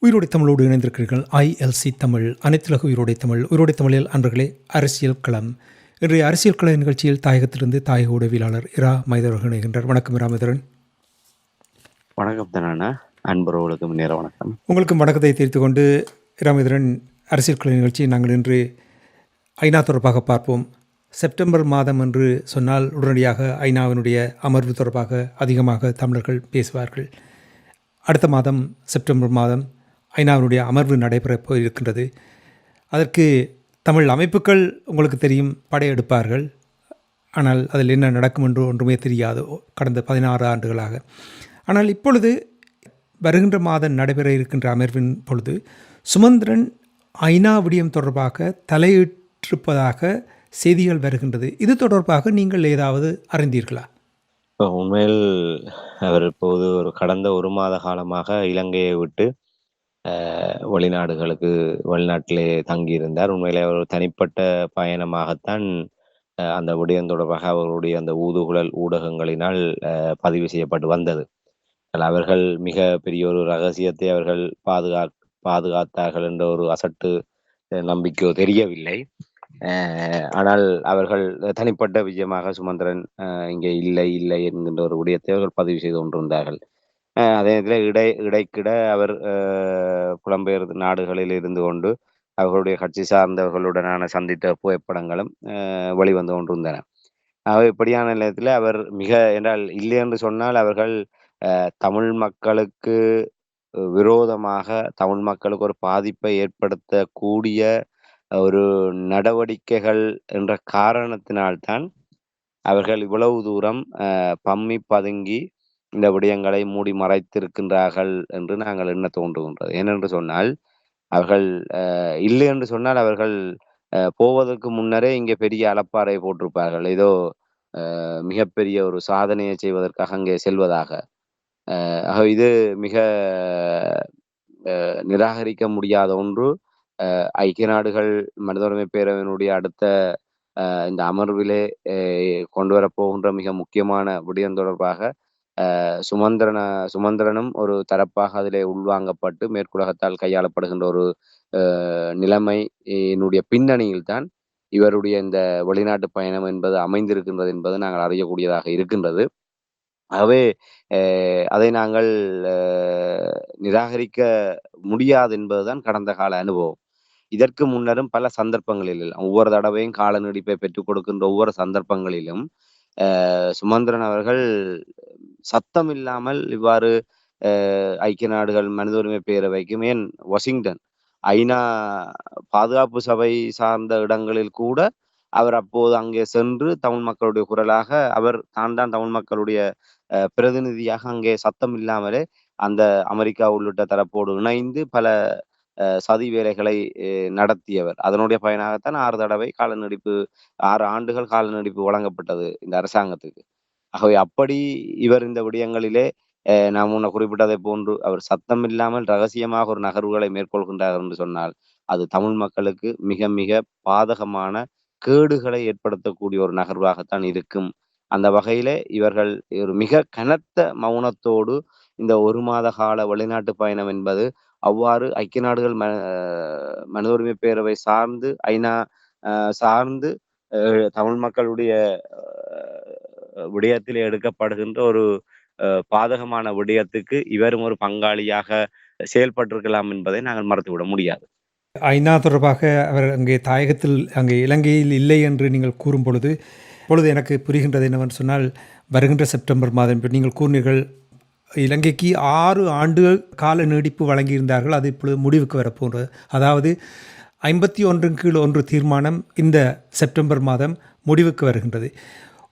உயிரோடை தமிழோடு இணைந்திருக்கிறீர்கள். ஐஎல்சி தமிழ், அனைத்துலக உயிரோடை தமிழ். உயிரோடை தமிழில் அன்பர்களே, அரசியல் களம். இன்றைய அரசியல் கள நிகழ்ச்சியில் தாயகத்திலிருந்து தாயக உடவியலாளர் இரா மைதரன் இணைகின்றார். வணக்கம் இரா மைதரன். வணக்கம் தானே அன்பர்களுக்கும் நேர வணக்கம். உங்களுக்கும் வணக்கத்தை தெரிவித்துக் கொண்டு இரா மைதரன், அரசியல் கள நிகழ்ச்சியை நாங்கள் இன்று ஐநா தொடர்பாக பார்ப்போம். செப்டம்பர் மாதம் என்று சொன்னால் உடனடியாக ஐநாவினுடைய அமர்வு தொடர்பாக அதிகமாக தமிழர்கள் பேசுவார்கள். அடுத்த மாதம் செப்டம்பர் மாதம் ஐநாவினுடைய அமர்வு நடைபெறப் போயிருக்கின்றது. அதற்கு தமிழ் அமைப்புகள் உங்களுக்கு தெரியும் படையெடுப்பார்கள். ஆனால் அதில் என்ன நடக்கும் என்று ஒன்றுமே தெரியாது கடந்த 16 ஆண்டுகளாக. ஆனால் இப்பொழுது வருகின்ற மாதம் நடைபெற இருக்கின்ற அமர்வின் பொழுது சுமந்திரன் ஐநா விடயம் தொடர்பாக தலையிட்டிருப்பதாக செய்திகள் வருகின்றது. இது தொடர்பாக நீங்கள் ஏதாவது அறிந்தீர்களா? உண்மையில் அவர் இப்போது கடந்த ஒரு மாத காலமாக இலங்கையை விட்டு வெளிநாட்டிலே தங்கியிருந்தார். உண்மையிலே அவர் தனிப்பட்ட பயணமாகத்தான் அந்த விடயம் தொடர்பாக அவர்களுடைய அந்த ஊதுகுழல் ஊடகங்களினால் பதிவு செய்யப்பட்டு வந்தது. அவர்கள் மிக பெரிய ஒரு ரகசியத்தை அவர்கள் பாதுகாத்தார்கள் என்ற ஒரு அசட்டு நம்பிக்கையோ தெரியவில்லை. ஆனால் அவர்கள் தனிப்பட்ட விஜயமாக சுமந்திரன் இங்கே இல்லை என்கின்ற ஒரு விடயத்தை அவர்கள் பதிவு செய்து கொண்டிருந்தார்கள். அதே நேரத்தில் இடைக்கிட அவர் புலம்பெயர் நாடுகளில் இருந்து கொண்டு அவர்களுடைய கட்சி சார்ந்தவர்களுடனான சந்தித்த புகைப்படங்களும் வெளிவந்து கொண்டிருந்தன. இப்படியான நிலையத்தில் அவர் மிக என்றால் இல்லை என்று சொன்னால் அவர்கள் தமிழ் மக்களுக்கு விரோதமாக தமிழ் மக்களுக்கு ஒரு பாதிப்பை ஏற்படுத்தக்கூடிய ஒரு நடவடிக்கைகள் என்ற காரணத்தினால்தான் அவர்கள் இவ்வளவு தூரம் பம்மி பதுங்கி இந்த விடயங்களை மூடி மறைத்திருக்கின்றார்கள் என்று நாங்கள் எண்ண தோன்றுகின்றது. ஏனென்று சொன்னால் அவர்கள் இல்லை என்று சொன்னால் அவர்கள் போவதற்கு முன்னரே இங்கே பெரிய அலப்பாறை போட்டிருப்பார்கள். ஏதோ மிகப்பெரிய ஒரு சாதனையை செய்வதற்காக அங்கே செல்வதாக. இது மிக நிராகரிக்க முடியாத ஒன்று. ஐக்கிய நாடுகள் மனித உரிமை பேரவையினுடைய அடுத்த இந்த அமர்விலே கொண்டு வரப்போகின்ற மிக முக்கியமான விடயம் தொடர்பாக சுமந்திரனும் ஒரு தரப்பாக அதிலே உள்வாங்கப்பட்டு மேற்குலகத்தால் கையாளப்படுகின்ற ஒரு நிலைமையினுடைய பின்னணியில் தான் இவருடைய இந்த வெளிநாட்டு பயணம் என்பது அமைந்திருக்கின்றது என்பது நாங்கள் அறியக்கூடியதாக இருக்கின்றது. ஆகவே அதை நாங்கள் நிராகரிக்க முடியாது என்பதுதான் கடந்த கால அனுபவம். இதற்கு முன்னரும் பல சந்தர்ப்பங்களில் ஒவ்வொரு தடவையும் கால நீடிப்பை பெற்றுக் கொடுக்கின்ற ஒவ்வொரு சந்தர்ப்பங்களிலும் சுமந்திரன் அவர்கள் சத்தம் இல்லாமல் இவ்வாறு ஐக்கிய நாடுகள் மனித உரிமை பேரவைக்கும் ஏன் வாஷிங்டன் ஐநா பாதுகாப்பு சபை சார்ந்த இடங்களில் கூட அவர் அப்போது அங்கே சென்று தமிழ் மக்களுடைய குரலாக அவர் தான் தமிழ் மக்களுடைய பிரதிநிதியாக அங்கே சத்தம் இல்லாமலே அந்த அமெரிக்கா உள்ளிட்ட தரப்போடு இணைந்து பல சதி வேலைகளை நடத்தியவர். அதனுடைய பயனாகத்தான் 6 தடவை 6 ஆண்டுகள் கால நீடிப்பு வழங்கப்பட்டது இந்த அரசாங்கத்துக்கு. ஆகவே அப்படி இவர் இந்த விடயங்களிலே நாம் முன்ன குறிப்பிட்டதை போன்று அவர் சத்தம் இல்லாமல் ரகசியமாக ஒரு நகர்வுகளை மேற்கொள்கின்றார் என்று சொன்னால் அது தமிழ் மக்களுக்கு மிக மிக பாதகமான கேடுகளை ஏற்படுத்தக்கூடிய ஒரு நகர்வாகத்தான் இருக்கும். அந்த வகையிலே இவர்கள் ஒரு மிக கனத்த மௌனத்தோடு இந்த ஒரு மாத கால வெளிநாட்டு பயணம் என்பது அவ்வாறு ஐக்கிய நாடுகள் மனித உரிமை பேரவை சார்ந்து ஐநா சார்ந்து தமிழ் மக்களுடைய விடயத்தில் எடுக்கப்படுகின்ற ஒரு பாதகமான விடயத்துக்கு இவரும் ஒரு பங்காளியாக செயல்பட்டிருக்கலாம் என்பதை நாங்கள் மறுத்துவிட முடியாது. ஐநா தொடர்பாக அவர் அங்கே இலங்கையில் இல்லை என்று நீங்கள் கூறும் பொழுது எனக்கு புரிகின்றது என்னவென்று சொன்னால் வருகின்ற செப்டம்பர் மாதம் இப்போ நீங்கள் கூறினீர்கள் இலங்கைக்கு 6 ஆண்டுகள் கால நீடிப்பு வழங்கியிருந்தார்கள். அது இப்பொழுது முடிவுக்கு வரப்போன்றது. அதாவது 51 தீர்மானம் இந்த செப்டம்பர் மாதம் முடிவுக்கு வருகின்றது.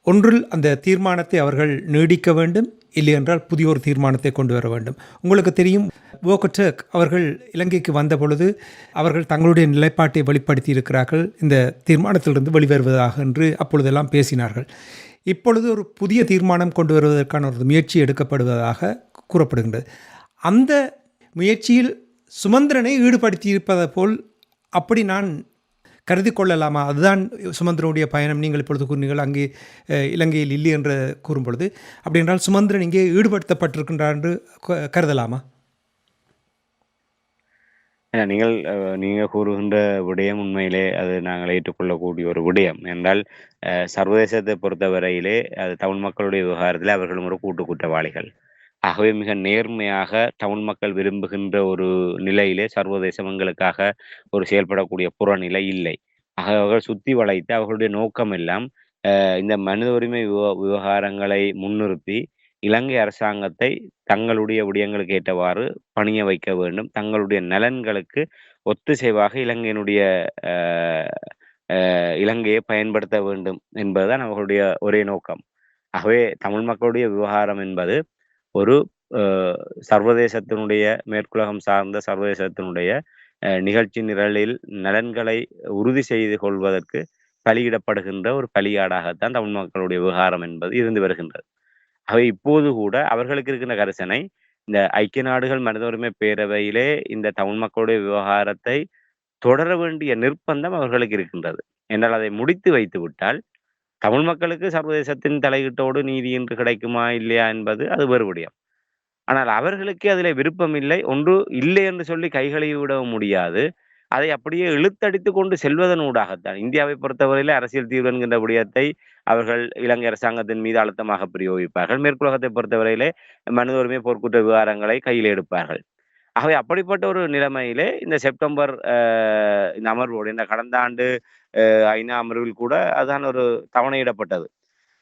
ஒன்றில் அந்த தீர்மானத்தை அவர்கள் நீடிக்க வேண்டும், இல்லை என்றால் புதிய ஒரு தீர்மானத்தை கொண்டு வர வேண்டும். உங்களுக்கு தெரியும், வோகட்டர்க் அவர்கள் இலங்கைக்கு வந்த பொழுது அவர்கள் தங்களுடைய நிலைப்பாட்டை வெளிப்படுத்தி இருக்கிறார்கள், இந்த தீர்மானத்திலிருந்து வெளிவருவதாக என்று அப்பொழுதெல்லாம் பேசினார்கள். இப்பொழுது ஒரு புதிய தீர்மானம் கொண்டு வருவதற்கான ஒரு முயற்சி எடுக்கப்படுவதாக கூறப்படுகின்றது. அந்த முயற்சியில் சுமந்திரனை ஈடுபடுத்தியிருப்பதை போல் அப்படி நான் கருதி கொள்ளலாமா? அதுதான் சுமந்திரனுடைய பயணம். நீங்கள் இப்பொழுது கூறினீர்கள் அங்கே இலங்கையில் இல்லை என்று கூறும் பொழுது, அப்படி என்றால் சுமந்திரன் இங்கே ஈடுபடுத்தப்பட்டிருக்கின்றார் என்று கருதலாமா? நீங்க கூறுகின்ற விடயம் உண்மையிலே அது நாங்கள் ஏற்றுக்கொள்ளக்கூடிய ஒரு விடயம். என்றால் சர்வதேசத்தை பொறுத்தவரையிலே அது தமிழ் மக்களுடைய விவகாரத்திலே அவர்களும் ஒரு கூட்டு குற்றவாளிகள். ஆகவே மிக நேர்மையாக தமிழ் மக்கள் விரும்புகின்ற ஒரு நிலையிலே சர்வதேசம் எங்களுக்காக ஒரு செயல்படக்கூடிய புறநிலை இல்லை. ஆக அவர்கள் சுத்தி வளைத்து அவர்களுடைய நோக்கம் எல்லாம் இந்த மனித உரிமை விவகாரங்களை முன்னிறுத்தி இலங்கை அரசாங்கத்தை தங்களுடைய விடயங்களுக்கு ஏற்றவாறு பணிய வைக்க வேண்டும். தங்களுடைய நலன்களுக்கு ஒத்திசைவாக இலங்கையினுடைய அ இலங்கையை பயன்படுத்த வேண்டும் என்பதுதான் அவர்களுடைய ஒரே நோக்கம். ஆகவே தமிழ் மக்களுடைய விவகாரம் என்பது ஒரு அ சர்வதேசத்தினுடைய மேற்குலகம் சார்ந்த சர்வதேசத்தினுடைய நிகழ்ச்சி நிரலில் நலன்களை உறுதி செய்து கொள்வதற்கு பலியிடப்படுகின்ற ஒரு பலியாடாகத்தான் தமிழ் மக்களுடைய விவகாரம் என்பது இருந்து வருகின்றது. ஆகவே இப்போது கூட அவர்களுக்கு இருக்கின்ற கரிசனை, இந்த ஐக்கிய நாடுகள் மனித உரிமை பேரவையிலே இந்த தமிழ் மக்களுடைய விவகாரத்தை தொடர வேண்டிய நிர்பந்தம் அவர்களுக்கு இருக்கின்றது. என்றால் அதை முடித்து வைத்து விட்டால், தமிழ் மக்களுக்கு சர்வதேசத்தின் தலையீட்டோடு நீதி இன்று கிடைக்குமா? இல்லையா? என்பது அது வேறு விடயம். ஆனால் அவர்களுக்கு அதிலே விருப்பம் இல்லை. ஒன்று இல்லை என்று சொல்லி கைகழுவி விடவும் முடியாது. அதை அப்படியே இழுத்தடித்துக் கொண்டு செல்வதனூடாகத்தான் இந்தியாவை பொறுத்தவரையிலே அரசியல் தீர்வு என்கின்ற விடயத்தை அவர்கள் இலங்கை அரசாங்கத்தின் மீது அழுத்தமாக பிரயோகிப்பார்கள். மேற்குலகத்தை பொறுத்தவரையிலே மனித உரிமை போர்க்குற்ற விவகாரங்களை கையில் எடுப்பார்கள். ஆகவே அப்படிப்பட்ட ஒரு நிலைமையிலே இந்த செப்டம்பர் இந்த அமர்வோடு இந்த கடந்த ஆண்டு ஐநா அமர்வில் கூட அதுதான் ஒரு தவணையிடப்பட்டது.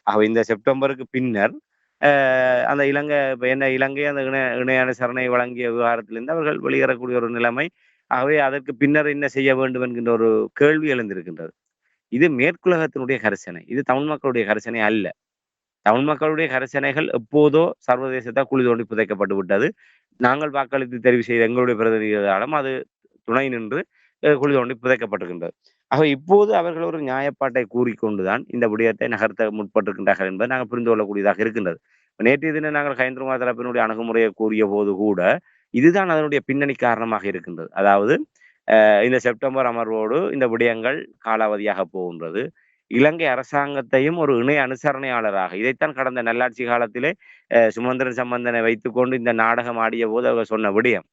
ஆகவே இந்த செப்டம்பருக்கு பின்னர் அந்த இப்ப என்ன இலங்கை அந்த இணை அனுசரணை வழங்கிய விவகாரத்திலிருந்து அவர்கள் வெளியேறக்கூடிய ஒரு நிலைமை. ஆகவே அதற்கு பின்னர் என்ன செய்ய வேண்டும் என்கின்ற ஒரு கேள்வி எழுந்திருக்கின்றது. இது மேற்குலகத்தினுடைய கரிசனை. இது தமிழ் மக்களுடைய கரிசனை அல்ல. தமிழ் மக்களுடைய கரிசனைகள் எப்போதோ சர்வதேசத்தால் குழி தோண்டி புதைக்கப்பட்டு விட்டது. நாங்கள் வாக்களித்து தெரிவு செய்த எங்களுடைய பிரதிநிதிகளாலும் அது துணை நின்று குழி தோண்டி புதைக்கப்பட்டிருக்கின்றது. ஆக இப்போது அவர்கள் ஒரு நியாயப்பாட்டை கூறிக்கொண்டுதான் இந்த விடயத்தை நகர்த்த முற்பட்டிருக்கின்றார்கள் என்பதை நாங்கள் புரிந்து கொள்ளக்கூடியதாக இருக்கின்றது. நேற்றைய தினம் நாங்கள் ஹைந்தரமா தரப்பினுடைய அணுகுமுறையை கூறிய போது கூட இதுதான் அதனுடைய பின்னணி காரணமாக இருக்கின்றது. அதாவது இந்த செப்டம்பர் அமர்வோடு இந்த விடயங்கள் காலாவதியாக போகின்றது. இலங்கை அரசாங்கத்தையும் ஒரு இணை அனுசரணையாளராக இதைத்தான் கடந்த நல்லாட்சி காலத்திலே சுமந்திரன் சம்பந்தனை வைத்துக்கொண்டு இந்த நாடகம் ஆடிய போது அவர் சொன்ன விடயம்.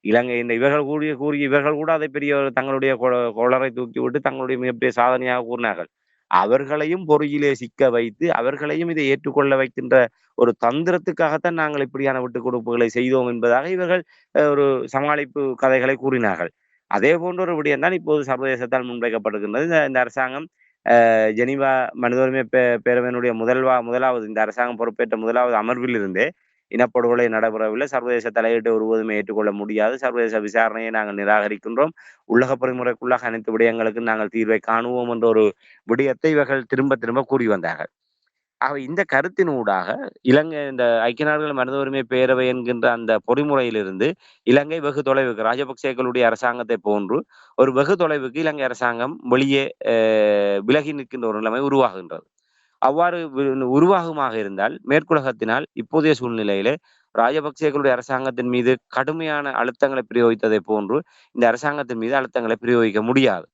இலங்கை இந்த இவர்கள் கூறிய இவர்கள் கூட அதை பெரிய தங்களுடைய கொளரை தூக்கிவிட்டு தங்களுடைய மிகப்பெரிய சாதனையாக கூறினார்கள். அவர்களையும் பொறியிலே சிக்க வைத்து அவர்களையும் இதை ஏற்றுக்கொள்ள வைக்கின்ற ஒரு தந்திரத்துக்காகத்தான் நாங்கள் இப்படியான விட்டுக் கொடுப்புகளை செய்தோம் என்பதாக இவர்கள் ஒரு சமாளிப்பு கதைகளை கூறினார்கள். அதே போன்ற ஒரு விடயம் தான் இப்போது சர்வதேசத்தால் முன்வைக்கப்படுகின்றது. இந்த அரசாங்கம் ஜெனீவா மனித உரிமை பேரவையினுடைய முதலாவது இந்த அரசாங்கம் பொறுப்பேற்ற முதலாவது அமர்வில் இருந்தே இனப்படுகொலை நடைபெறவில்லை. சர்வதேச தலையீட்டை ஒருபோதுமே ஏற்றுக்கொள்ள முடியாது. சர்வதேச விசாரணையை நாங்கள் நிராகரிக்கின்றோம். உள்ளக பொறிமுறைக்குள்ளாக அனைத்து விடயங்களுக்கு நாங்கள் தீர்வை காணுவோம் என்ற ஒரு விடயத்தை இவர்கள் திரும்ப திரும்ப கூறி வந்தார்கள். ஆக இந்த கருத்தினூடாக இலங்கை இந்த ஐக்கிய நாடுகள் மனித உரிமை பேரவை என்கின்ற அந்த பொறிமுறையிலிருந்து இலங்கை வெகு தொலைவுக்கு ராஜபக்சேக்களுடைய அரசாங்கத்தை போன்று ஒரு வெகு தொலைவுக்கு இலங்கை அரசாங்கம் வெளியே விலகி நிற்கின்ற ஒரு நிலைமை உருவாகின்றது. அவ்வாறு உருவாகுமாக இருந்தால் மேற்குலகத்தினால் இப்போதைய சூழ்நிலையிலே ராஜபக்சேக்களுடைய அரசாங்கத்தின் மீது கடுமையான அழுத்தங்களை பிரயோகித்ததை போன்று இந்த அரசாங்கத்தின் மீது அழுத்தங்களை பிரயோகிக்க முடியாது.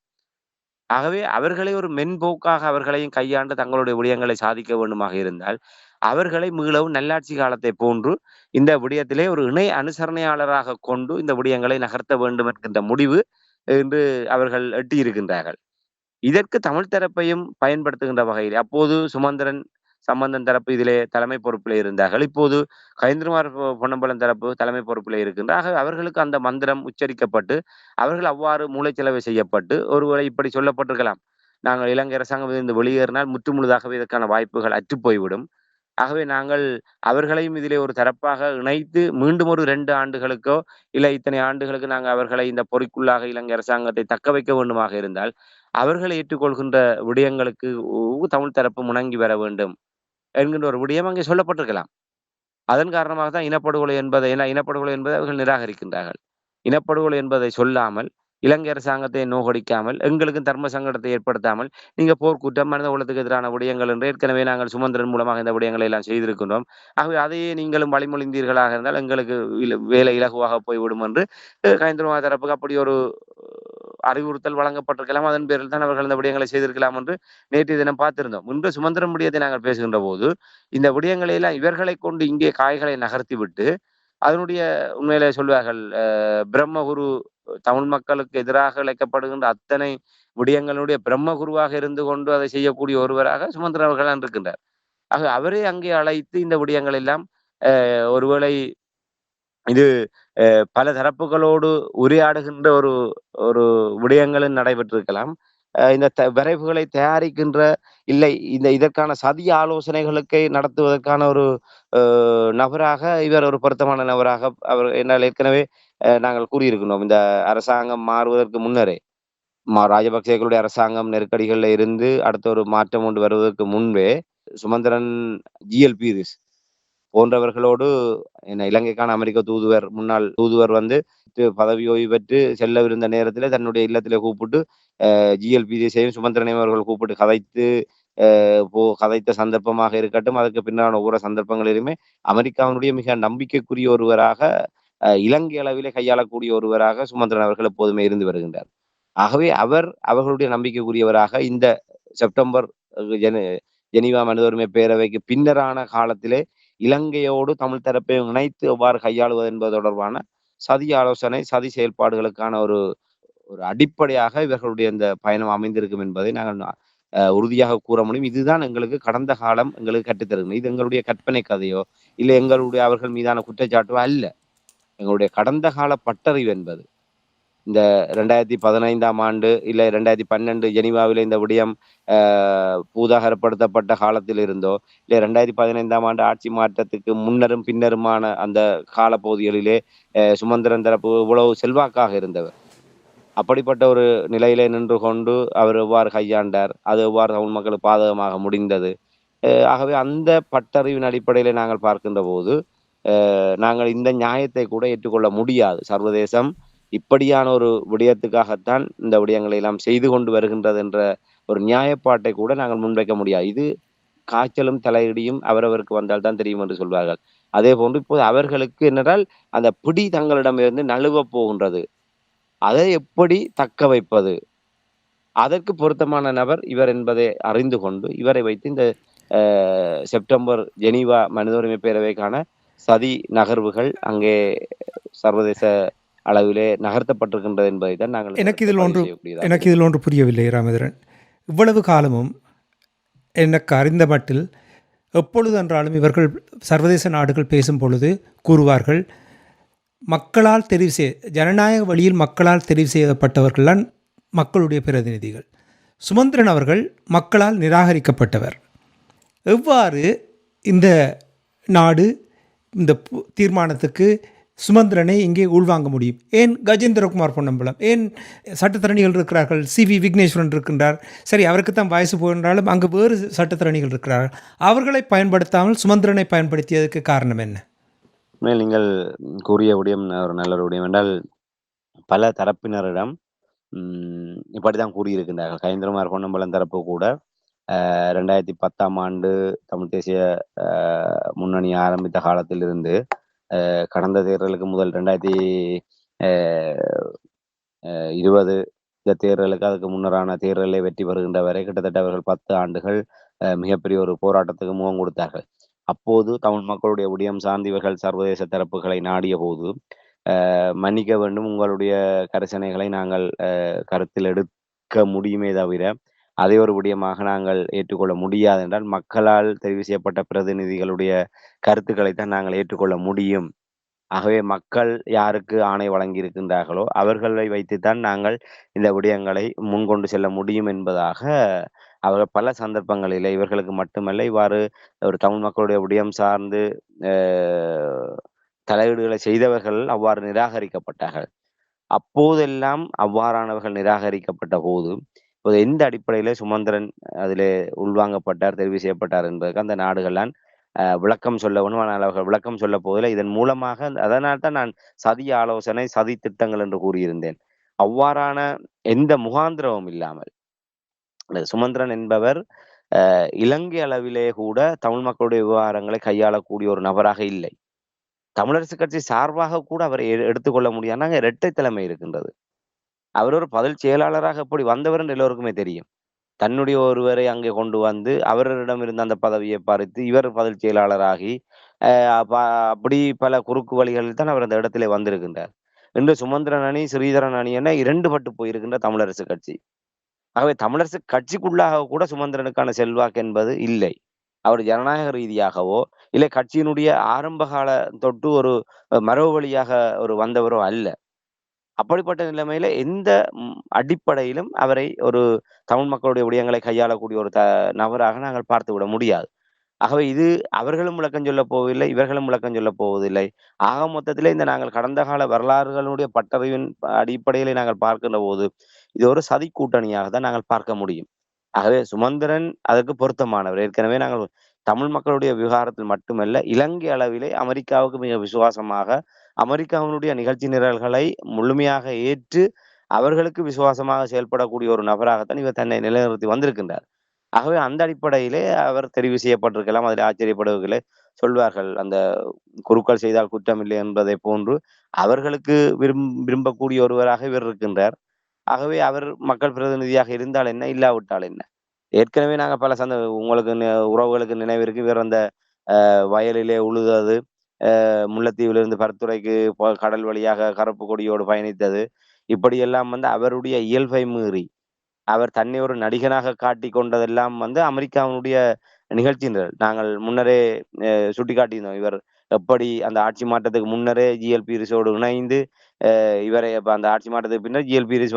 ஆகவே அவர்களை ஒரு மென்போக்காக அவர்களையும் கையாண்டு தங்களுடைய விடயங்களை சாதிக்க வேண்டுமாக இருந்தால் அவர்களை மீளவும் நல்லாட்சி காலத்தை போன்று இந்த விடயத்திலே ஒரு இணை அனுசரணையாளராக கொண்டு இந்த விடயங்களை நகர்த்த வேண்டும் என்கின்ற முடிவு என்று அவர்கள் எட்டியிருக்கின்றார்கள். இதற்கு தமிழ் தரப்பையும் பயன்படுத்துகின்ற வகையில் அப்போது சுமந்திரன் சம்பந்தன் தரப்பு இதிலே தலைமை பொறுப்பிலே இருந்தார்கள். இப்போது கயேந்திரகுமார் பொன்னம்பலம் தரப்பு தலைமை பொறுப்பிலே இருக்கின்றார். அவர்களுக்கு அந்த மந்திரம் உச்சரிக்கப்பட்டு அவர்கள் அவ்வாறு மூளைச்சலவை செய்யப்பட்டு ஒருவேளை இப்படி சொல்லப்பட்டிருக்கலாம். நாங்கள் இலங்கை அரசாங்கம் இருந்து வெளியேறினால் முற்றுமுழுதாகவே இதற்கான வாய்ப்புகள் அற்றுப் போய்விடும். ஆகவே நாங்கள் அவர்களையும் இதிலே ஒரு தரப்பாக இணைத்து மீண்டும் ஒரு 2 ஆண்டுகளுக்கோ இல்லை இத்தனை ஆண்டுகளுக்கு நாங்கள் அவர்களை இந்த பொறிக்குள்ளாக இலங்கை அரசாங்கத்தை தக்க வைக்க வேண்டுமாக இருந்தால் அவர்கள் ஏற்றுக்கொள்கின்ற விடயங்களுக்கு தமிழ் தரப்பு முணங்கி வர வேண்டும் என்கின்ற ஒரு விடயம் அங்கே சொல்லப்பட்டிருக்கலாம். அதன் காரணமாக தான் இனப்படுகொலை என்பதை அவர்கள் நிராகரிக்கின்றார்கள். இனப்படுகொலை என்பதை சொல்லாமல் இலங்கை அரசாங்கத்தை நோகடிக்காமல் எங்களுக்கும் தர்ம சங்கடத்தை ஏற்படுத்தாமல் நீங்க போர்க்குற்றம் மனித குலத்துக்கு எதிரான விடயங்கள் என்று ஏற்கனவே நாங்கள் சுமந்திரன் மூலமாக இந்த விடயங்களை எல்லாம் செய்திருக்கின்றோம். ஆகவே அதையே நீங்களும் வழிமொழிந்தீர்களாக இருந்தால் எங்களுக்கு வேலை இலகுவாக போய்விடும் என்று கயேந்திரமா தரப்புக்கு அப்படி ஒரு அறிவுறுத்தல் வழங்கப்பட்டிருக்கலாம். அதன் பேரில் தான் அவர்கள் இந்த விடயங்களை செய்திருக்கலாம் என்று நேற்றைய தினம் பார்த்திருந்தோம். முன்பு சுமந்திரன் விடயத்தை நாங்கள் பேசுகின்ற போது இந்த விடயங்களை எல்லாம் இவர்களை கொண்டு இங்கே காய்களை நகர்த்தி விட்டு அதனுடைய உண்மையிலே சொல்வார்கள் பிரம்மகுரு தமிழ் மக்களுக்கு எதிராக இழைக்கப்படுகின்ற அத்தனை விடயங்களுடைய பிரம்ம குருவாக இருந்து கொண்டு அதை செய்யக்கூடிய ஒருவராக சுமந்திரன் அவர்கள் இருக்கின்றார். ஆக அவரே அங்கே அழைத்து இந்த விடயங்கள் எல்லாம் ஒருவேளை இது பல தரப்புகளோடு உரையாடுகின்ற ஒரு ஒரு விடயங்களும் நடைபெற்றிருக்கலாம். இந்த வரைவுகளை தயாரிக்கின்ற இல்லை இதற்கான சதி ஆலோசனைகளுக்கை நடத்துவதற்கான ஒரு நபராக இவர் ஒரு பொருத்தமான நபராக அவர் என்னால் ஏற்கனவே நாங்கள் கூறியிருக்கின்றோம். இந்த அரசாங்கம் மாறுவதற்கு முன்னரே ராஜபக்சேகளுடைய அரசாங்கம் நெருக்கடிகள்ல இருந்து அடுத்த ஒரு மாற்றம் கொண்டு வருவதற்கு முன்பே சுமந்திரன் ஜிஎல்பீரிஸ் போன்றவர்களோடு இலங்கைக்கான அமெரிக்க தூதுவர் முன்னாள் தூதுவர் வந்து பதவி ஓய்வு பெற்று செல்லவிருந்த நேரத்தில் தன்னுடைய இல்லத்திலே கூப்பிட்டு ஜிஎல்பிடியையும் சுமந்திரனையும் அவர்கள் கூப்பிட்டு கதைத்து கதைத்த சந்தர்ப்பமாக இருக்கட்டும், அதற்கு பின்னான ஒவ்வொரு சந்தர்ப்பங்களிலுமே அமெரிக்காவினுடைய மிக நம்பிக்கைக்குரிய ஒருவராக இலங்கை அளவிலே கையாளக்கூடிய ஒருவராக சுமந்திரன் அவர்கள் எப்போதுமே இருந்து வருகின்றார். ஆகவே அவர்களுடைய நம்பிக்கைக்குரியவராக இந்த செப்டம்பர் ஜெனீவா மனித உரிமை பேரவைக்கு பின்னரான காலத்திலே இலங்கையோடு தமிழ் தரப்பை இணைத்து எவ்வாறு கையாளுவது என்பது தொடர்பான சதி ஆலோசனை, சதி செயல்பாடுகளுக்கான ஒரு ஒரு அடிப்படையாக இவர்களுடைய இந்த பயணம் அமைந்திருக்கும் என்பதை நாங்கள் உறுதியாக கூற முடியும். இதுதான் எங்களுக்கு கடந்த காலம் எங்களுக்கு கற்றுத்தருகிறது. இது எங்களுடைய கற்பனை கதையோ இல்லை எங்களுடைய அவர்கள் மீதான குற்றச்சாட்டோ அல்ல. எங்களுடைய கடந்த கால பட்டறிவு என்பது இந்த 2015ஆம் ஆண்டு இல்லை 2012 ஜெனீவாவில் இந்த விடயம் பூதாகரப்படுத்தப்பட்ட காலத்தில் இருந்தோ இல்லை 2015ஆம் ஆண்டு ஆட்சி மாற்றத்துக்கு முன்னரும் பின்னருமான அந்த காலப்பகுதிகளிலே சுமந்திரன் தரப்பு இவ்வளவு செல்வாக்காக இருந்தவர். அப்படிப்பட்ட ஒரு நிலையிலே நின்று கொண்டு அவர் எவ்வாறு கையாண்டார், அது எவ்வாறு தமிழ் மக்களுக்கு பாதகமாக முடிந்தது. ஆகவே அந்த பட்டறிவின் அடிப்படையிலே நாங்கள் பார்க்கின்ற போது நாங்கள் இந்த நியாயத்தை கூட ஏற்றுக்கொள்ள முடியாது. சர்வதேசம் இப்படியான ஒரு விடயத்துக்காகத்தான் இந்த விடயங்களை எல்லாம் செய்து கொண்டு வருகின்றது என்ற ஒரு நியாயப்பாட்டை கூட நாங்கள் முன்வைக்க முடியாது. இது காய்ச்சலும் தலையிடியும் அவரவருக்கு வந்தால் தான் தெரியும் என்று சொல்வார்கள். அதே போன்று இப்போது அவர்களுக்கு என்னென்றால் அந்த பிடி தங்களிடமிருந்து நழுவ போகின்றது. அதை எப்படி தக்க வைப்பது, அதற்கு பொருத்தமான நபர் இவர் என்பதை அறிந்து கொண்டு இவரை வைத்து இந்த செப்டம்பர் ஜெனீவா மனித உரிமை பேரவைக்கான சதி நகர்வுகள் அங்கே சர்வதேச அளவிலே நகர்த்தப்பட்டிருக்கின்றது என்பதை தான் நாங்கள் எனக்கு இதில் ஒன்று புரியவில்லை ராமேந்திரன். இவ்வளவு காலமும் எனக்கு அறிந்த மட்டில் எப்பொழுது என்றாலும் இவர்கள் சர்வதேச நாடுகள் பேசும் பொழுது கூறுவார்கள், மக்களால் தெரிவு ஜனநாயக வழியில் மக்களால் தெரிவு செய்யப்பட்டவர்கள்தான் மக்களுடைய பிரதிநிதிகள். சுமந்திரன் அவர்கள் மக்களால் நிராகரிக்கப்பட்டவர். எவ்வாறு இந்த நாடு இந்த தீர்மானத்துக்கு சுமந்திரனை இங்கே உள்வாங்க முடியும்? ஏன் கஜேந்திரகுமார் பொன்னம்பலம், ஏன் சட்டத்தரணிகள் இருக்கிறார்கள், சிவி விக்னேஸ்வரன் இருக்கின்றார், சரி அவருக்கு தான் வயசு போகின்றாலும் அங்கு வேறு சட்டத்தரணிகள் இருக்கிறார்கள், அவர்களை பயன்படுத்தாமல் சுமந்திரனை பயன்படுத்தியதற்கு காரணம் என்ன? நீங்கள் கூறிய விடயம் ஒரு நல்ல ஒரு விடயம் என்றால் பல தரப்பினரிடம் இப்படித்தான் கூறியிருக்கின்றார்கள். கஜேந்திரகுமார் பொன்னம்பலம் தரப்பு கூட 2010ஆம் ஆண்டு தமிழ் தேசிய முன்னணி ஆரம்பித்த காலத்திலிருந்து கடந்த தேர்தலுக்கு முதல் 2020 இந்த தேர்தலுக்கு அதுக்கு முன்னரான தேர்தலை வெற்றி பெறுகின்ற வரை கிட்டத்தட்ட அவர்கள் 10 ஆண்டுகள் மிகப்பெரிய ஒரு போராட்டத்துக்கு முகம் கொடுத்தார்கள். அப்போது தமிழ் மக்களுடைய விடயம் சார்ந்து இவர்கள் சர்வதேச தரப்புகளை நாடிய போது மன்னிக்க வேண்டும், உங்களுடைய கரிசனைகளை நாங்கள் கருத்தில் எடுக்க முடியுமே தவிர அதை ஒரு விடயமாக நாங்கள் ஏற்றுக்கொள்ள முடியாது என்றால் மக்களால் தெரிவு செய்யப்பட்ட பிரதிநிதிகளுடைய கருத்துக்களைத்தான் நாங்கள் ஏற்றுக்கொள்ள முடியும். ஆகவே மக்கள் யாருக்கு ஆணை வழங்கியிருக்கின்றார்களோ அவர்களை வைத்துத்தான் நாங்கள் இந்த விடயங்களை முன்கொண்டு செல்ல முடியும் என்பதாக அவர்கள் பல சந்தர்ப்பங்களில் இவர்களுக்கு மட்டுமல்ல இவ்வாறு ஒரு தமிழ் மக்களுடைய விடயம் சார்ந்து தலையீடுகளை செய்தவர்கள் அவ்வாறு நிராகரிக்கப்பட்டார்கள். அப்போதெல்லாம் அவ்வாறானவர்கள் நிராகரிக்கப்பட்ட போது இப்போது எந்த அடிப்படையில சுமந்திரன் அதிலே உள்வாங்கப்பட்டார், தெரிவு செய்யப்பட்டார் என்பதற்கு அந்த நாடுகள்லாம் விளக்கம் சொல்ல வேணும். ஆனால் அவர்கள் விளக்கம் சொல்ல போதில்லை. இதன் மூலமாக அதனால் தான் நான் சதி ஆலோசனை, சதி திட்டங்கள் என்று கூறியிருந்தேன். அவ்வாறான எந்த முகாந்திரமும் இல்லாமல் சுமந்திரன் என்பவர் இலங்கை அளவிலே கூட தமிழ் மக்களுடைய விவகாரங்களை கையாளக்கூடிய ஒரு நபராக இல்லை. தமிழரசு கட்சி சார்பாக கூட அவரை எடுத்துக்கொள்ள முடியாத இரட்டை தலைமை இருக்கின்றது. அவர் ஒரு பதில் செயலாளராக எப்படி வந்தவர் என்று எல்லோருக்குமே தெரியும். தன்னுடைய ஒருவரை அங்கே கொண்டு வந்து அவரிடம் இருந்த அந்த பதவியை பறித்து இவர் பதில் செயலாளராகி அப்படி பல குறுக்கு வழிகளில் தான் அவர் அந்த இடத்திலே வந்திருக்கின்றார். இன்று சுமந்திரன் அணி, ஸ்ரீதரன் அணி என 2 பட்டு போயிருக்கின்ற தமிழரசு கட்சி. ஆகவே தமிழரசு கட்சிக்குள்ளாக கூட சுமந்திரனுக்கான செல்வாக்கு என்பது இல்லை. அவர் ஜனநாயக ரீதியாகவோ, இல்லை கட்சியினுடைய ஆரம்ப கால தொட்டு ஒரு மரபு வழியாக ஒரு வந்தவரோ அல்ல. அப்படிப்பட்ட நிலைமையில எந்த அடிப்படையிலும் அவரை ஒரு தமிழ் மக்களுடைய விடயங்களை கையாளக்கூடிய ஒரு நபராக நாங்கள் பார்த்துவிட முடியாது. ஆகவே இது அவர்களும் விளக்கம் சொல்லப் போவதில்லை, இவர்களும் விளக்கம் சொல்லப் போவதில்லை. ஆக மொத்தத்திலே இந்த நாங்கள் கடந்த கால வரலாறுகளுடைய பட்டறிவின் அடிப்படையிலே நாங்கள் பார்க்கின்ற போது, இது ஒரு சதி கூட்டணியாக தான் நாங்கள் பார்க்க முடியும். ஆகவே சுமந்திரன் அதற்கு பொருத்தமானவர். ஏற்கனவே நாங்கள் தமிழ் மக்களுடைய விவகாரத்தில் மட்டுமல்ல, இலங்கை அளவிலே அமெரிக்காவுக்கு மிக விசுவாசமாக, அமெரிக்காவினுடைய நிகழ்ச்சி நிரல்களை முழுமையாக ஏற்று, அவர்களுக்கு விசுவாசமாக செயல்படக்கூடிய ஒரு நபராகத்தான் இவர் தன்னை நிலைநிறுத்தி வந்திருக்கின்றார். ஆகவே அந்த அடிப்படையிலே அவர் தெரிவு செய்யப்பட்டிருக்கலாம். அதில் ஆச்சரியப்படுவதில்லை. சொல்வார்கள், அந்த குருக்கள் செய்தால் குற்றம் இல்லை என்பதை போன்று, அவர்களுக்கு விரும்பக்கூடிய ஒருவராக இவர் இருக்கின்றார். ஆகவே அவர் மக்கள் பிரதிநிதியாக இருந்தால் என்ன? இல்லாவிட்டால் என்ன? ஏற்கனவே நாங்க பல உங்களுக்கு உறவுகளுக்கு நினைவிருக்கு. இவர் அந்த வயலிலே உழுதது, முல்லைத்தீவிலிருந்து பருத்துறைக்கு கடல் வழியாக கருப்பு கொடியோடு பயணித்தது. இப்படியெல்லாம் அவருடைய இயல்பை மீறி, அவர் தன்னை ஒரு நடிகனாக காட்டிக் கொண்டதெல்லாம் அமெரிக்காவினுடைய நிகழ்ச்சி நிரல். நாங்கள் முன்னரே சுட்டிக்காட்டியிருந்தோம். இவர் எப்படி அந்த ஆட்சி மாற்றத்துக்கு முன்னரே ஜி.எல். பீரிஸோடு இணைந்து, இவரை அந்த ஆட்சி மாற்றத்துக்கு பின்னர் ஜி.எல். பீரிஸ்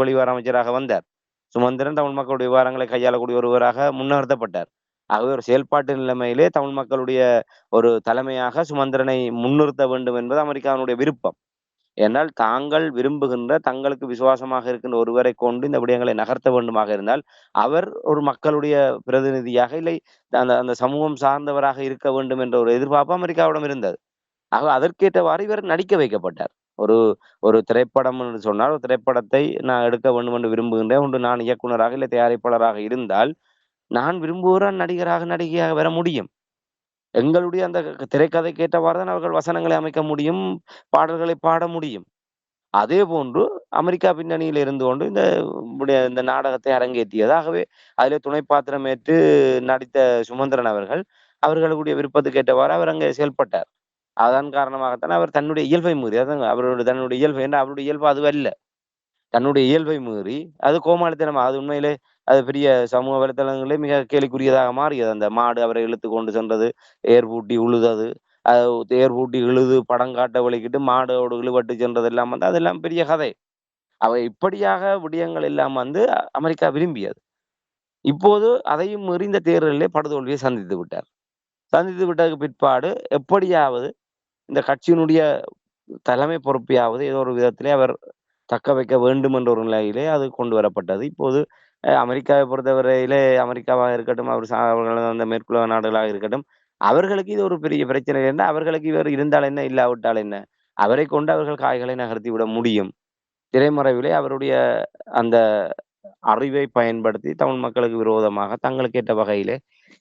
வெளிவார அமைச்சராக வந்தார். சுமந்திரன் தமிழ் மக்களுடைய விவகாரங்களை கையாளக்கூடிய ஒருவராக முன்னிறுத்தப்பட்டார். ஆகவே ஒரு செயல்பாட்டு நிலைமையிலே தமிழ் மக்களுடைய ஒரு தலைமையாக சுமந்திரனை முன்னிறுத்த வேண்டும் என்பது அமெரிக்காவினுடைய விருப்பம். ஏனால் தாங்கள் விரும்புகின்ற, தங்களுக்கு விசுவாசமாக இருக்கின்ற ஒருவரை கொண்டு இந்த விடயங்களை நகர்த்த வேண்டுமாக இருந்தால், அவர் ஒரு மக்களுடைய பிரதிநிதியாக, இல்லை அந்த அந்த சமூகம் சார்ந்தவராக இருக்க வேண்டும் என்ற ஒரு எதிர்பார்ப்பு அமெரிக்காவிடம் இருந்தது. ஆக அதற்கேற்றவாறு இவர் நடிக்க வைக்கப்பட்டார். ஒரு ஒரு திரைப்படம் என்று சொன்னால், ஒரு திரைப்படத்தை நான் எடுக்க வேண்டும் என்று விரும்புகின்றேன். ஒன்று நான் இயக்குனராக, இல்லை தயாரிப்பாளராக இருந்தால், நான் விரும்புகிற நடிகராக, நடிகையாக வர முடியும். எங்களுடைய அந்த திரைக்கதைக்கு ஏற்றவாறு தான் அவர்கள் வசனங்களை அமைக்க முடியும், பாடல்களை பாட முடியும். அதேபோன்று அமெரிக்கா பின்னணியில் இருந்து கொண்டு இந்த நாடகத்தை அரங்கேற்றியது. ஆகவே அதிலே துணை பாத்திரம் ஏற்று நடித்த சுமந்திரன் அவர்கள், அவர்களுடைய விருப்பத்துக்கு ஏற்றவாறு அவர் அங்கே செயல்பட்டார். அதன் காரணமாகத்தான் அவர் தன்னுடைய இயல்பை மீறி, அதான் தன்னுடைய இயல்பு, ஏன்னா அவருடைய இயல்பு அதுவல்ல. தன்னுடைய இயல்பை மீறி அது கோமாளித்தனம். அது உண்மையிலே அது பெரிய சமூக வலைதளங்களிலே மிக கேலிக்குரியதாக மாறியது. அந்த மாடு அவரை இழுத்து கொண்டு சென்றது, ஏர் பூட்டி உழுதது. ஏர் பூட்டி இழுது படம் காட்ட வலிக்கிட்டு மாடோடு இழுபட்டு சென்றதெல்லாம் அதெல்லாம் பெரிய கதை. இப்படியாக விடயங்கள் எல்லாம் அமெரிக்கா விரும்பியது. இப்போது அதையும் மீறி இந்த தேர்தலிலே படுதோல்வியை சந்தித்து விட்டார். சந்தித்து விட்டதுக்கு பிற்பாடு எப்படியாவது இந்த கட்சியினுடைய தலைமை பொறுப்பையாவது ஏதோ ஒரு விதத்திலே அவர் தக்க வைக்க வேண்டும் என்ற ஒரு நிலையிலே அது கொண்டு வரப்பட்டது. இப்போது அமெரிக்காவை பொறுத்தவரையிலே, அமெரிக்காவாக இருக்கட்டும், அவர்கள் அந்த மேற்குலக நாடுகளாக இருக்கட்டும், அவர்களுக்கு இது ஒரு பெரிய பிரச்சனை என்ன? அவர்களுக்கு இவர் இருந்தால் என்ன? இல்லாவிட்டால் என்ன? அவரை கொண்டு அவர்கள் காய்களை நகர்த்தி விட முடியும். திரைமறைவிலே அவருடைய அந்த அறிவை பயன்படுத்தி தமிழ் மக்களுக்கு விரோதமாக தங்களுக்கு ஏற்ற வகையிலே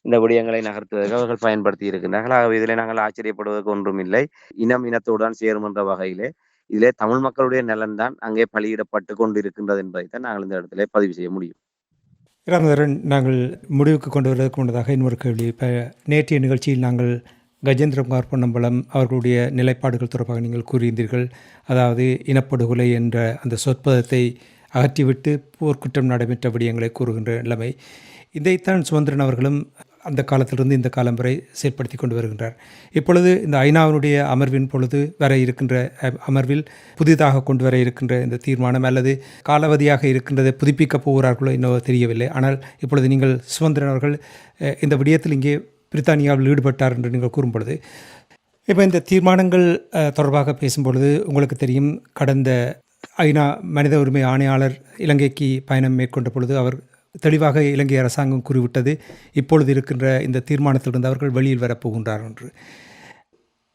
இந்த விடயங்களை நகர்த்துவதற்கு அவர்கள் பயன்படுத்தி இருக்கின்றார்கள். ஆகவே இதிலே நாங்கள் ஆச்சரியப்படுவதற்கு ஒன்றும் இல்லை. இனம் இனத்தோடு சேரும் என்ற வகையிலே இதிலே தமிழ் மக்களுடைய நலன் தான் அங்கே பலியிடப்பட்டு கொண்டிருக்கின்றது என்பதைத்தான் நாங்கள் இந்த இடத்திலே பதிவு செய்ய முடியும். ராமதரன், நாங்கள் முடிவுக்கு கொண்டு வருவதற்கு முன்னதாக இன்னொரு கேள்வி. இப்போ நேற்றைய நிகழ்ச்சியில் நாங்கள் கஜேந்திரகுமார் பொன்னம்பலம் அவர்களுடைய நிலைப்பாடுகள் தொடர்பாக நீங்கள் கூறியிருந்தீர்கள். அதாவது இனப்படுகொலை என்ற அந்த சொற்பதத்தை அகற்றிவிட்டு போர்க்குற்றம் நடைபெற்ற விடயங்களை கூறுகின்ற நிலைமை. இதைத்தான் சுமந்திரன் அவர்களும் அந்த காலத்திலிருந்து இந்த காலம் வரை செயல்படுத்தி கொண்டு வருகின்றார். இப்பொழுது இந்த ஐநாவினுடைய அமர்வின் பொழுது வர இருக்கின்ற அமர்வில் புதிதாக கொண்டு வர இருக்கின்ற இந்த தீர்மானம் அல்லது காலாவதியாக இருக்கின்றதை புதுப்பிக்கப் போகிறார்களோ இன்னும் தெரியவில்லை. ஆனால் இப்பொழுது நீங்கள் சுமந்திரன் அவர்கள் இந்த விடயத்தில் இங்கே பிரித்தானியாவில் ஈடுபட்டார் என்று நீங்கள் கூறும் பொழுது, இப்போ இந்த தீர்மானங்கள் தொடர்பாக பேசும்பொழுது உங்களுக்கு தெரியும், கடந்த ஐநா மனித உரிமை ஆணையாளர் இலங்கைக்கு பயணம் மேற்கொண்ட பொழுது அவர் தெளிவாக இலங்கை அரசாங்கம் கூறிவிட்டது, இப்பொழுது இருக்கின்ற இந்த தீர்மானத்திலிருந்து அவர்கள் வெளியில் வரப்போகின்றார் என்று.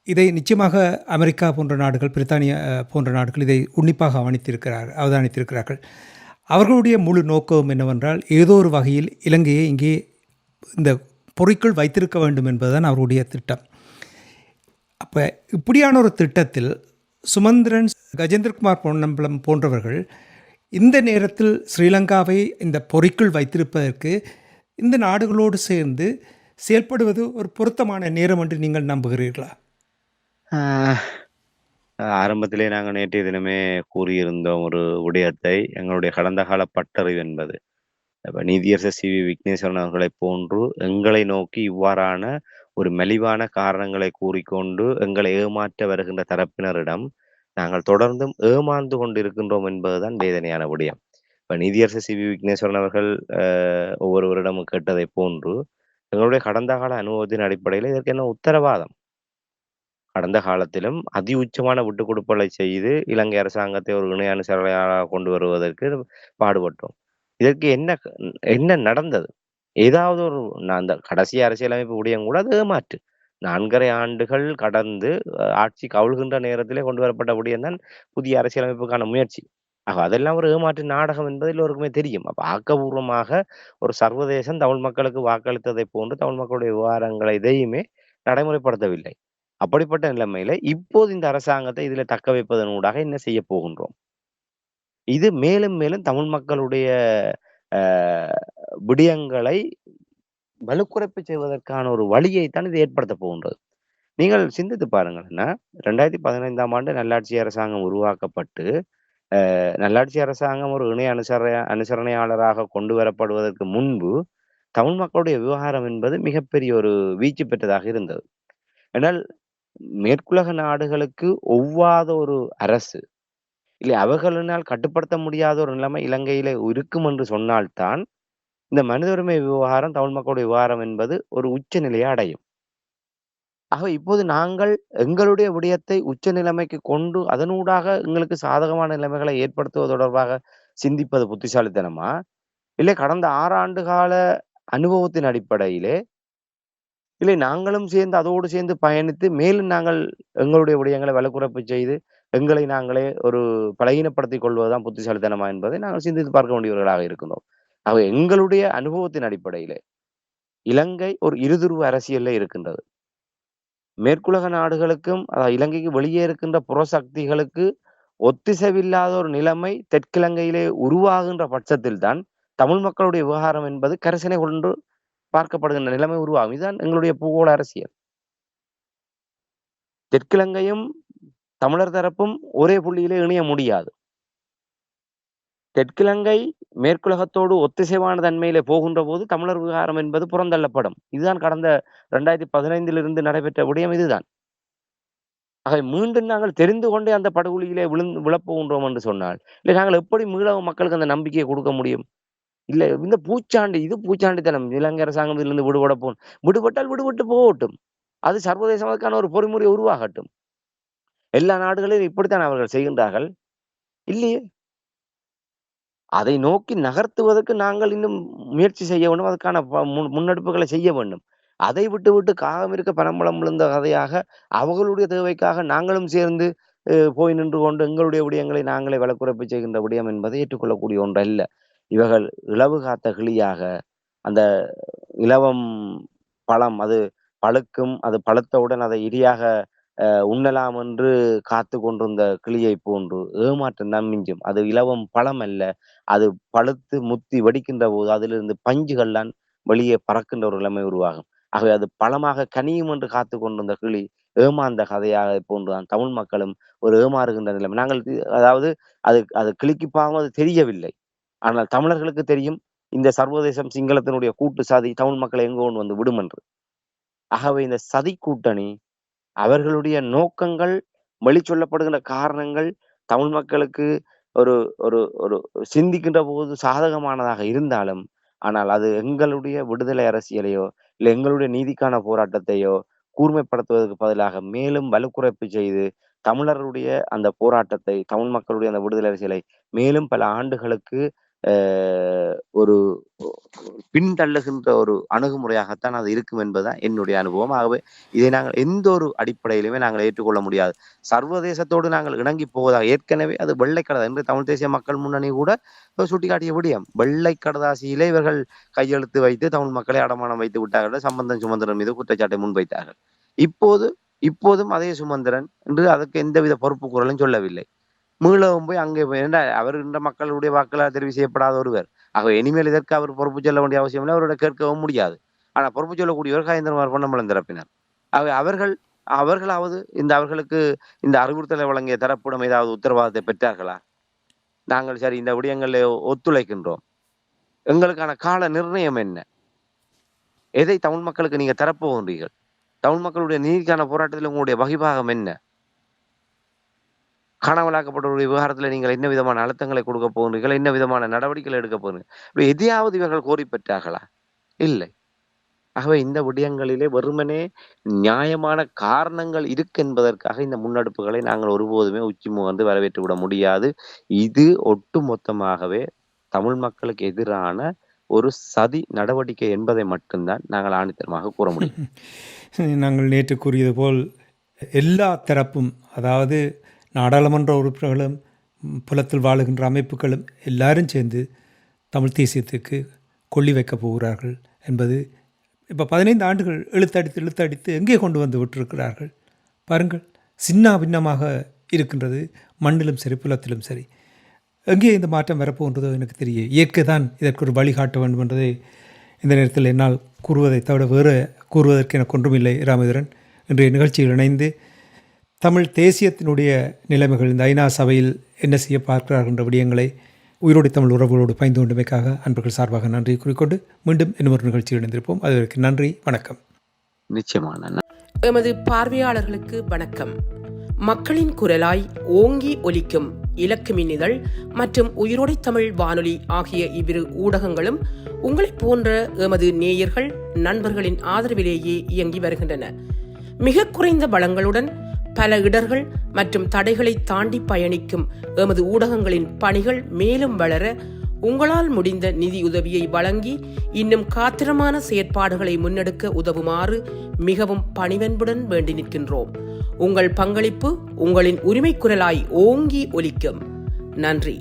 இதை நிச்சயமாக அமெரிக்கா போன்ற நாடுகள், பிரித்தானியா போன்ற நாடுகள் இதை உன்னிப்பாக அவதானித்திருக்கிறார்கள். அவர்களுடைய முழு நோக்கம் என்னவென்றால், ஏதோ ஒரு வகையில் இலங்கையை இங்கே இந்த பொறிக்குள் வைத்திருக்க வேண்டும் என்பதுதான் அவருடைய திட்டம். அப்போ இப்படியான ஒரு திட்டத்தில் சுமந்திரன், கஜேந்திரகுமார் பொன்னம்பலம் போன்றவர்கள் இந்த நேரத்தில் ஸ்ரீலங்காவை இந்த பொறிக்குள் வைத்திருப்பதற்கு இந்த நாடுகளோடு சேர்ந்து செயல்படுவது ஒரு பொருத்தமான நேரம் என்று நீங்கள் நம்புகிறீர்களா? ஆரம்பத்திலே நாங்க நேற்றைய தினமே கூறியிருந்தோம் ஒரு விடயத்தை, எங்களுடைய கடந்த கால பட்டறிவு என்பது. அப்ப நீதியரசர் சி.வி. விக்னேஸ்வரன் அவர்களைப் போன்று எங்களை நோக்கி இவ்வாறான ஒரு மலிவான காரணங்களை கூறிக்கொண்டு எங்களை ஏமாற்ற வருகின்ற தரப்பினரிடம் நாங்கள் தொடர்ந்தும் ஏமாந்து கொண்டிருக்கின்றோம் என்பதுதான் வேதனையான விடயம். இப்ப நீதியரசர் சி.வி. விக்னேஸ்வரன் அவர்கள் அ ஒவ்வொரு வருடமும் கேட்டதைப் போன்று, எங்களுடைய கடந்த கால அனுபவத்தின் அடிப்படையில இதற்கு என்ன உத்தரவாதம்? கடந்த காலத்திலும் அதி உச்சமான விட்டுக் செய்து இலங்கை அரசாங்கத்தை ஒரு இணை அனுசரணையாளராக கொண்டு வருவதற்கு பாடுபட்டோம். இதற்கு என்ன நடந்தது? ஏதாவது ஒரு அந்த கடைசி அரசியலமைப்பு விடயம் கூட அது ஏமாற்று. 4 1/2 ஆண்டுகள் கடந்து ஆட்சி கவிழ்கின்ற நேரத்திலே கொண்டு வரப்பட்ட விடயம் தான் புதிய அரசியலமைப்புக்கான முயற்சி. அதெல்லாம் ஒரு ஏமாற்று நாடகம் என்பது எல்லோருக்குமே தெரியும். அப்ப ஆக்கபூர்வமாக ஒரு சர்வதேசம் தமிழ் மக்களுக்கு வாக்களித்ததைப் போன்று தமிழ் மக்களுடைய விவகாரங்களை எதையுமே நடைமுறைப்படுத்தவில்லை. அப்படிப்பட்ட நிலைமையில இப்போது இந்த அரசாங்கத்தை இதில தக்க வைப்பதன் ஊடாக என்ன செய்ய போகின்றோம்? இது மேலும் மேலும் தமிழ் மக்களுடைய அ விடயங்களை வலுக்குறைப்பு செய்வதற்கான ஒரு வழியைத்தான் இது ஏற்படுத்தப் போகின்றது. நீங்கள் சிந்தித்து பாருங்கள்னா, 2015ஆம் ஆண்டு நல்லாட்சி அரசாங்கம் உருவாக்கப்பட்டு, நல்லாட்சி அரசாங்கம் ஒரு இணை அனுசரணையாளராக கொண்டு வரப்படுவதற்கு முன்பு, தமிழ் மக்களுடைய விவகாரம் என்பது மிகப்பெரிய ஒரு வீச்சு பெற்றதாக இருந்தது. ஆனால் மேற்குலக நாடுகளுக்கு ஒவ்வாத ஒரு அரசு, இல்லை அவர்களினால் கட்டுப்படுத்த முடியாத ஒரு நிலைமை இலங்கையிலே இருக்கும் என்று சொன்னால் தான், இந்த மனித உரிமை விவகாரம், தமிழ் மக்களுடைய விவகாரம் என்பது ஒரு உச்ச நிலையை அடையும். இப்போது நாங்கள் எங்களுடைய விடயத்தை உச்ச நிலைமைக்கு கொண்டு, அதனூடாக எங்களுக்கு சாதகமான நிலைமைகளை ஏற்படுத்துவது தொடர்பாக சிந்திப்பது புத்திசாலித்தனமா? இல்லை கடந்த 6 ஆண்டு கால அனுபவத்தின் அடிப்படையிலே, இல்லை நாங்களும் சேர்ந்து அதோடு சேர்ந்து பயணித்து, மேலும் நாங்கள் எங்களுடைய விடயங்களை வலுக்குறைப்பு செய்து, எங்களை நாங்களே ஒரு பலகீனப்படுத்திக் கொள்வதுதான் புத்திசாலித்தனமா என்பதை நாங்கள் சிந்தித்து பார்க்க வேண்டியவர்களாக இருக்கின்றோம். எங்களுடைய அனுபவத்தின் அடிப்படையிலே, இலங்கை ஒரு இருதுருவ அரசியல்ல இருக்கின்றது. மேற்குலக நாடுகளுக்கும், இலங்கைக்கு வெளியே இருக்கின்ற புறசக்திகளுக்கு ஒத்திசைவில்லாத ஒரு நிலைமை தெற்கிலங்கையிலே உருவாகின்ற பட்சத்தில் தான், தமிழ் மக்களுடைய விவகாரம் என்பது கரிசனை கொண்டு பார்க்கப்படுகின்ற நிலைமை உருவாகும். இதுதான் எங்களுடைய பூகோள அரசியல். தெற்கிலங்கையும், தமிழர் தரப்பும் ஒரே புள்ளியிலே இணைய முடியாது. தெற்கிலங்கை மேற்குலகத்தோடு ஒத்திசைவான தன்மையிலே போகின்றபோது, தமிழர் விவகாரம் என்பது புறந்தள்ளப்படும். இதுதான் கடந்த 2015 நடைபெற்ற விடயம் இதுதான். மீண்டும் நாங்கள் தெரிந்து கொண்டே அந்த படுகொலியிலே விழப்போகின்றோம் என்று சொன்னால், இல்லை நாங்கள் எப்படி மீள மக்களுக்கு அந்த நம்பிக்கையை குடுக்க முடியும்? இல்ல இந்த இது பூச்சாண்டித்தனம். இலங்கை அரசாங்கம் இதிலிருந்து விடுபட்டால் விடுபட்டு போகட்டும். அது சர்வதேசத்துக்கான ஒரு பொறிமுறை உருவாகட்டும். எல்லா நாடுகளிலும் இப்படித்தான் அவர்கள் செய்கின்றார்கள். இல்லையே! அதை நோக்கி நகர்த்துவதற்கு நாங்கள் இன்னும் முயற்சி செய்ய வேண்டும். அதற்கான முன்னெடுப்புகளை செய்ய வேண்டும். அதை விட்டுவிட்டு காகம் இருக்க பனம்பழம் விழுந்த கதையாக, அவர்களுடைய தேவைக்காக நாங்களும் சேர்ந்து போய் நின்று கொண்டு எங்களுடைய விடயங்களை நாங்களே வழக்குரைப்பு செய்கின்ற விடயம் என்பதை ஏற்றுக்கொள்ளக்கூடிய ஒன்றல்ல. இவர்கள் இலவு காத்த கிளியாக, அந்த இலவம் பழம் அது பழுக்கும். அது பழுத்தவுடன் அதை இடியாக உண்ணலாம் என்று காத்துக் கொண்டிருந்த கிளியைப் போன்று ஏமாற்றம் தான் மிஞ்சும். அது இலவம் பழம் அல்ல. அது பழுத்து முத்தி வெடிக்கின்ற போது அதிலிருந்து பஞ்சுகள்லாம் வெளியே பறக்கின்ற ஒரு நிலைமை உருவாகும். அது பழமாக கனியும் என்று காத்துக் கொண்டிருந்த கிளி ஏமாந்த கதையாக போன்றுதான் தமிழ் மக்களும் ஒரு ஏமாறுகின்ற நிலைமை. நாங்கள் அதாவது அது அது கிளிக்கு பாவம் அது தெரியவில்லை. ஆனால் தமிழர்களுக்கு தெரியும், இந்த சர்வதேசம் சிங்களத்தினுடைய கூட்டு சதி தமிழ் மக்களை எங்கு கொண்டு வந்து விடும் என்று. இந்த சதி கூட்டணி அவர்களுடைய நோக்கங்கள், சொல்லப்படுகின்ற காரணங்கள் தமிழ் மக்களுக்கு ஒரு ஒரு ஒரு சிந்திக்கின்ற போது சாதகமானதாக இருந்தாலும், ஆனால் அது எங்களுடைய விடுதலை அரசியலையோ, இல்ல எங்களுடைய நீதிக்கான போராட்டத்தையோ கூர்மைப்படுத்துவதற்கு பதிலாக மேலும் வலுக்குறைப்பு செய்து, தமிழருடைய அந்த போராட்டத்தை, தமிழ் மக்களுடைய அந்த விடுதலை அரசியலை மேலும் பல ஆண்டுகளுக்கு அ ஒரு பின்தள்ளுகின்ற ஒரு அணுகுமுறையாகத்தான் அது இருக்கும் என்பதுதான் என்னுடைய அனுபவம். இதை நாங்கள் எந்த ஒரு அடிப்படையிலுமே நாங்கள் ஏற்றுக்கொள்ள முடியாது. சர்வதேசத்தோடு நாங்கள் இணங்கி போவதாக ஏற்கனவே அது வெள்ளை கடதாசி என்று தமிழ் தேசிய மக்கள் முன்னணி கூட சுட்டிக்காட்டிய விடயம். வெள்ளை கடதாசியிலே இவர்கள் கையெழுத்து வைத்து தமிழ் மக்களை அடமானம் வைத்து விட்டார்கள். சம்பந்தன் சுமந்திரன் மீது குற்றச்சாட்டை முன்வைத்தார்கள். இப்போதும் அதே சுமந்திரன் என்று அதற்கு எந்தவித பொறுப்பு குரலும் சொல்லவில்லை. மீளவும் போய் அங்கே அவர் இந்த மக்களுடைய வாக்களால் தெரிவு செய்யப்படாத ஒருவர். இனிமேல் இதற்கு அவர் பொறுப்பு சொல்ல வேண்டிய அவசியம் இல்லை. அவரோட கேட்கவும் முடியாது. ஆனா பொறுப்பு சொல்லக்கூடியவர் கஜேந்திரகுமார் பொன்னம்பலம் தரப்பினர். அவர்கள் அவர்களாவது அவர்களுக்கு இந்த அறிவுறுத்தலை வழங்கிய தரப்பிடம் ஏதாவது உத்தரவாதத்தை பெற்றார்களா? நாங்கள் சரி இந்த விடயங்களில் ஒத்துழைக்கின்றோம். எங்களுக்கான கால நிர்ணயம் என்ன? எதை தமிழ் மக்களுக்கு நீங்க தரப்போகின்றீர்கள்? தமிழ் மக்களுடைய நீதிக்கான போராட்டத்தில் உங்களுடைய வகிபாகம் என்ன? காணாமலாக்கப்பட்டவருடைய விவகாரத்தில் நீங்கள் என்ன விதமான அழுத்தங்களை கொடுக்க போகிறீர்கள்? என்ன விதமான நடவடிக்கைகள் எடுக்க போகிறீர்கள்? இப்படி எதையாவது இவர்கள் கோரி பெற்றார்களா? இல்லை. ஆகவே இந்த விடயங்களிலே வெறுமனே நியாயமான காரணங்கள் இருக்கு என்பதற்காக இந்த முன்னெடுப்புகளை நாங்கள் ஒருபோதுமே உச்சி முகர்ந்து வரவேற்று விட முடியாது. இது ஒட்டுமொத்தமாகவே தமிழ் மக்களுக்கு எதிரான ஒரு சதி நடவடிக்கை என்பதை மட்டும்தான் நாங்கள் ஆணித்தரமாக கூற முடியும். நாங்கள் நேற்று கூறியது போல் எல்லா தரப்பும், அதாவது நாடாளுமன்ற உறுப்பினர்களும் புலத்தில் வாழுகின்ற அமைப்புகளும் எல்லாரும் சேர்ந்து தமிழ் தேசியத்துக்கு கொள்ளி வைக்கப் போகிறார்கள் என்பது இப்போ 15 ஆண்டுகள் இழுத்தடித்து எங்கே கொண்டு வந்து விட்டிருக்கிறார்கள் பாருங்கள். சின்ன பின்னமாக இருக்கின்றது, மண்ணிலும் சரி புலத்திலும் சரி. எங்கே இந்த மாற்றம் வரப்போன்றதோ எனக்கு தெரிய. இயற்கை தான் இதற்கு ஒரு வழிகாட்ட வேண்டும் என்பதை இந்த நேரத்தில் என்னால் கூறுவதை தவிர வேறு கூறுவதற்கு எனக்கு ஒன்றுமில்லை. ராமேந்திரன், இன்றைய நிகழ்ச்சியில் இணைந்து தமிழ் தேசியத்தினுடைய நிலைமைகள், இந்த ஐநா சபையில் என்ன செய்ய பார்க்கிறார்கள் என்ற விடயங்களை உயிரோடு தமிழ் உறவுகளோடு பயந்து கொண்டமைக்காக அன்பர்கள் சார்பாக நன்றி கூறிக்கொண்டு மீண்டும் இன்னொரு நிகழ்ச்சியில் இணைந்திருப்போம். அதுவரைக்கு நன்றி, வணக்கம். நிச்சயமான எமது பார்வையாளர்களுக்கு வணக்கம். மக்களின் குரலாய் ஓங்கி ஒலிக்கும் இலக்கு மின்னிதழ் மற்றும் உயிரோடை தமிழ் வானொலி ஆகிய இவ்விரு ஊடகங்களும் உங்களைப் போன்ற எமது நேயர்கள் நண்பர்களின் ஆதரவிலேயே இயங்கி வருகின்றன. மிக குறைந்த வளங்களுடன் பல இடர்கள் மற்றும் தடைகளை தாண்டி பயணிக்கும் எமது ஊடகங்களின் பணிகள் மேலும் வளர உங்களால் முடிந்த நிதியுதவியை வழங்கி இன்னும் காத்திரமான செயற்பாடுகளை முன்னெடுக்க உதவுமாறு மிகவும் பணிவன்புடன் வேண்டி நிற்கின்றோம். உங்கள் பங்களிப்பு உங்களின் உரிமை குரலாய் ஓங்கி ஒலிக்கும். நன்றி.